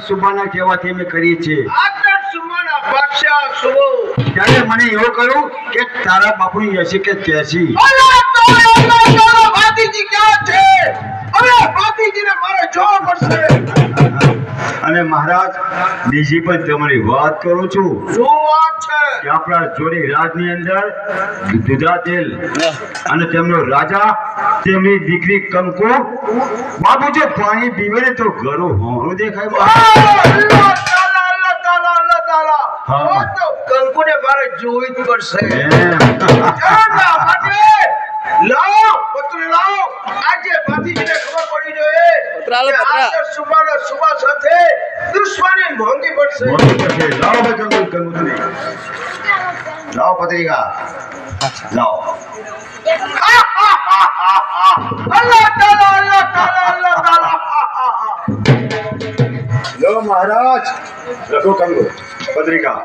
સુબાના કહેવાથી અમે કરીએ છીએ. આદર સુમાના બાદશાહ સુબો. ત્યારે મને એવું કહ્યું કે તારા બાપુની 80 કે 83. અલ્લાહ તારો ભાતીજી ક્યાં છે? હવે ભાતીજીને મારે જોવા પડશે. અને મહારાજ બીજી પણ તમારી વાત કરું છું શું વાત છે? કે આપણા જોડી રાજની અંદર દુધાતેલ અને તેમનો રાજા તેમની દીકરી કંકુ બાબુ જો પાણી પીવે ને તો ઘરું હોરું દેખાય. અલ્લાહ તાલા, અલ્લાહ તાલા, અલ્લાહ તાલા. હા. ઓ તો કંકુને મારે જોવી જ પડશે. એમ. ચાલના માટે લાવો પત્ર લાવો. આજે ભાતીજીને ખબર પડી જોઈએ લાવો, કે પત્ર. આદર સુબાના સુબા સાથે દુશ્મની મોંઘી પડશે. મોટું થશે. લાવો ભાઈ કંકુ તમે. લાવો પત્રિકા લાવો. અલ્લાહ તાલા, અલ્લાહ તાલા, અલ્લાહ તાલા. લો મહારાજ લખો કંકુ પત્રિકા.